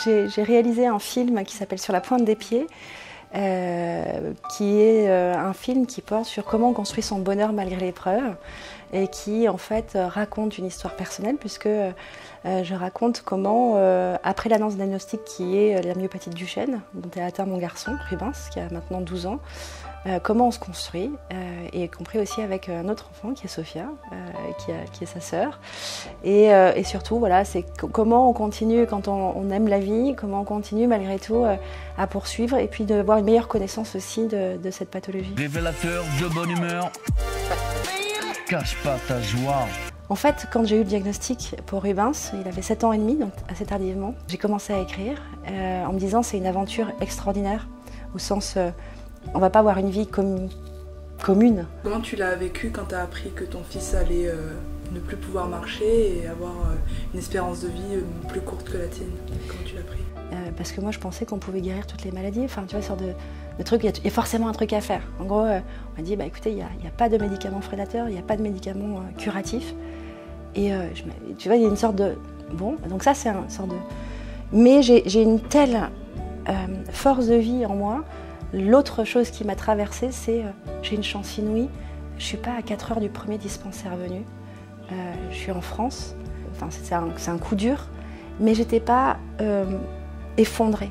j'ai réalisé un film qui s'appelle Sur la pointe des pieds, qui est un film qui porte sur comment on construit son bonheur malgré l'épreuve et qui en fait raconte une histoire personnelle puisque je raconte comment, après l'annonce diagnostic qui est la myopathie de Duchenne, dont est atteint mon garçon, Rubens, qui a maintenant 12 ans, comment on se construit, et y compris aussi avec un autre enfant qui est Sophia, qui est sa sœur. Et surtout, voilà, c'est comment on continue quand on aime la vie, comment on continue malgré tout à poursuivre et puis d'avoir une meilleure connaissance aussi de cette pathologie. Révélateur de bonne humeur, cache pas ta joie. En fait, quand j'ai eu le diagnostic pour Rubens, il avait 7 ans et demi, donc assez tardivement, j'ai commencé à écrire en me disant c'est une aventure extraordinaire, au sens on va pas avoir une vie commune. Comment tu l'as vécu quand tu as appris que ton fils allait ne plus pouvoir marcher et avoir une espérance de vie plus courte que la tienne? Comment tu l'as pris? Parce que moi je pensais qu'on pouvait guérir toutes les maladies, enfin tu vois, sorte de truc, il y a forcément un truc à faire. En gros, on m'a dit, bah écoutez, il n'y a pas de médicaments fredateurs, il n'y a pas de médicaments curatifs. Et tu vois, il y a une sorte de... Bon, donc ça c'est une sorte de... Mais j'ai une telle force de vie en moi. L'autre chose qui m'a traversée, c'est j'ai une chance inouïe. Je ne suis pas à 4 heures du premier dispensaire venu. Je suis en France. Enfin, c'est un coup dur. Mais je n'étais pas effondrée.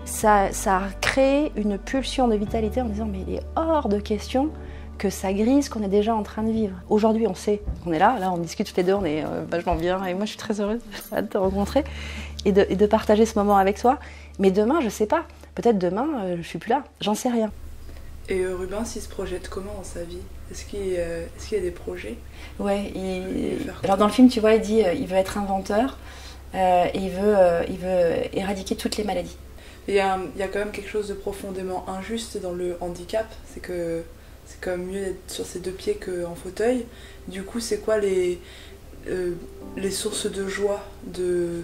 Ça a créé une pulsion de vitalité en disant mais il est hors de question que ça grise qu'on est déjà en train de vivre. Aujourd'hui, on sait qu'on est là on discute toutes les deux, on est vachement bien et moi je suis très heureuse de te rencontrer et de partager ce moment avec toi. Mais demain, je sais pas. Peut-être demain, je suis plus là. J'en sais rien. Et Rubens, il se projette comment dans sa vie? Est-ce qu'il y a des projets? Ouais. Alors dans le film, tu vois, il dit il veut être inventeur et il veut éradiquer toutes les maladies. Il y a quand même quelque chose de profondément injuste dans le handicap. C'est que c'est quand même mieux d'être sur ses 2 pieds qu'en fauteuil. Du coup, c'est quoi les sources de joie de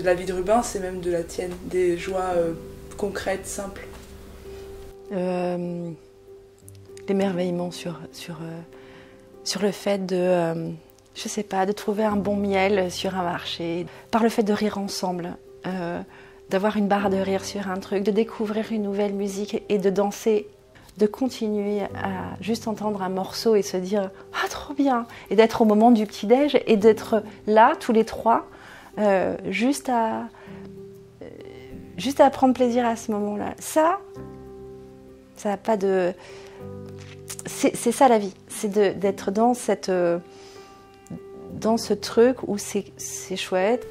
la vie de Rubens et même de la tienne? Des joies concrètes, simples? L'émerveillement sur le fait de, je sais pas, de trouver un bon miel sur un marché, par le fait de rire ensemble, d'avoir une barre de rire sur un truc, de découvrir une nouvelle musique et de danser, de continuer à juste entendre un morceau et se dire « Ah, trop bien !» et d'être au moment du petit-déj et d'être là, tous les trois, juste à prendre plaisir à ce moment-là. Ça n'a pas de... C'est ça la vie, c'est d'être dans ce truc où c'est chouette.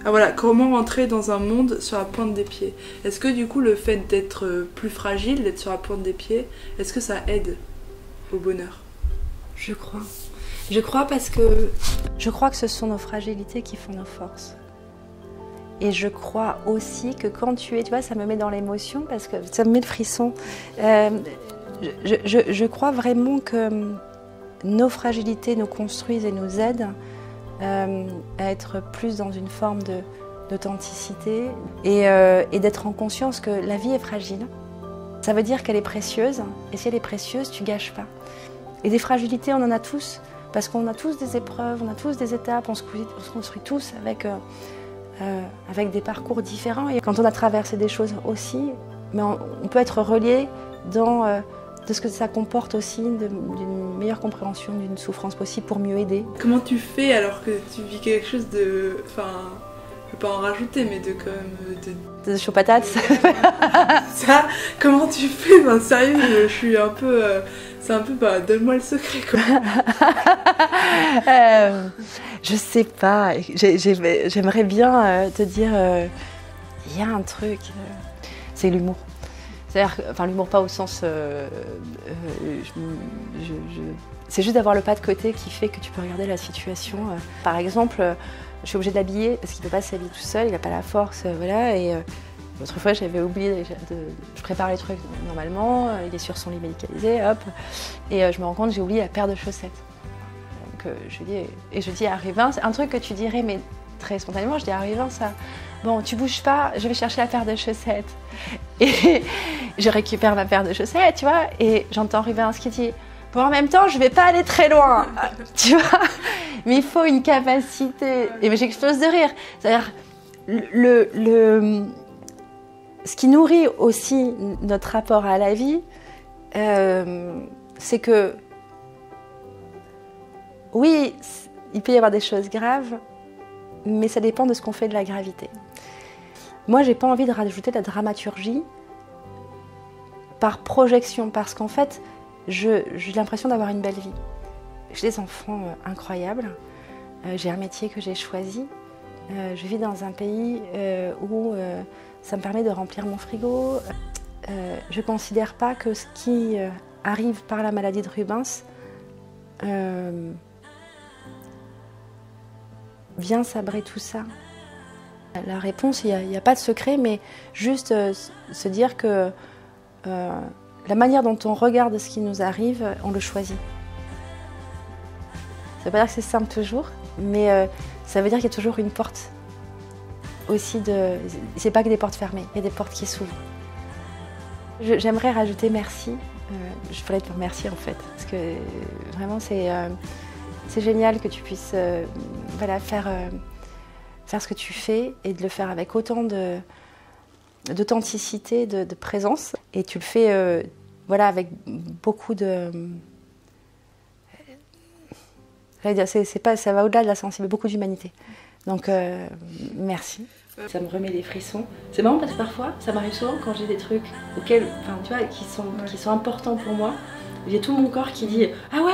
Ah voilà, comment rentrer dans un monde sur la pointe des pieds? Est-ce que du coup le fait d'être plus fragile, d'être sur la pointe des pieds, est-ce que ça aide au bonheur? Je crois. Je crois parce que je crois que ce sont nos fragilités qui font nos forces. Et je crois aussi que quand tu vois, ça me met dans l'émotion parce que ça me met le frisson. Je crois vraiment que nos fragilités nous construisent et nous aident à être plus dans une forme d'authenticité et d'être en conscience que la vie est fragile. Ça veut dire qu'elle est précieuse et si elle est précieuse, tu gâches pas. Et des fragilités, on en a tous parce qu'on a tous des épreuves, on a tous des étapes, on se construit tous avec des parcours différents. Et quand on a traversé des choses aussi, mais on peut être relié de ce que ça comporte aussi, d'une meilleure compréhension d'une souffrance possible pour mieux aider. Comment tu fais alors que tu vis quelque chose de... Enfin, je ne vais pas en rajouter, mais de quand même... De chaud patate. Ça, comment tu fais? Ben, sérieux, je suis un peu... c'est un peu... Bah, donne-moi le secret, quoi. Je sais pas. J'aimerais bien te dire... Il y a un truc... c'est l'humour. C'est-à-dire, enfin l'humour pas au sens... c'est juste d'avoir le pas de côté qui fait que tu peux regarder la situation. Par exemple, je suis obligée de l'habiller parce qu'il ne peut pas s'habiller tout seul, il n'a pas la force, voilà. Et l'autre fois, j'avais oublié, je prépare les trucs normalement, il est sur son lit médicalisé, hop. Et je me rends compte que j'ai oublié la paire de chaussettes. Donc je dis à Rubens, un truc que tu dirais, mais très spontanément, je dis à Rubens ça. Bon, tu bouges pas, je vais chercher la paire de chaussettes. Et je récupère ma paire de chaussettes, tu vois, et j'entends Rubens qui dit « Bon, en même temps, je vais pas aller très loin, tu vois, mais il faut une capacité. » Et j'explose de rire. C'est-à-dire, Ce qui nourrit aussi notre rapport à la vie, c'est que, oui, il peut y avoir des choses graves, mais ça dépend de ce qu'on fait de la gravité. Moi, j'ai pas envie de rajouter de la dramaturgie par projection, parce qu'en fait, j'ai l'impression d'avoir une belle vie. J'ai des enfants incroyables, j'ai un métier que j'ai choisi, je vis dans un pays où ça me permet de remplir mon frigo. Je ne considère pas que ce qui arrive par la maladie de Rubens vient sabrer tout ça. La réponse, il n'y a pas de secret, mais juste se dire que la manière dont on regarde ce qui nous arrive, on le choisit. Ça ne veut pas dire que c'est simple toujours, mais ça veut dire qu'il y a toujours une porte aussi de... C'est pas que des portes fermées, il y a des portes qui s'ouvrent. J'aimerais rajouter merci. Je voudrais te remercier en fait, parce que vraiment c'est génial que tu puisses voilà, faire ce que tu fais et de le faire avec autant d'authenticité, de présence. Et tu le fais voilà, avec beaucoup de... ça va au-delà de la sensibilité, beaucoup d'humanité. Donc merci. Ça me remet des frissons. C'est marrant parce que parfois, ça m'arrive souvent quand j'ai des trucs auxquels, enfin, tu vois, qui sont importants pour moi. J'ai tout mon corps qui dit « Ah ouais,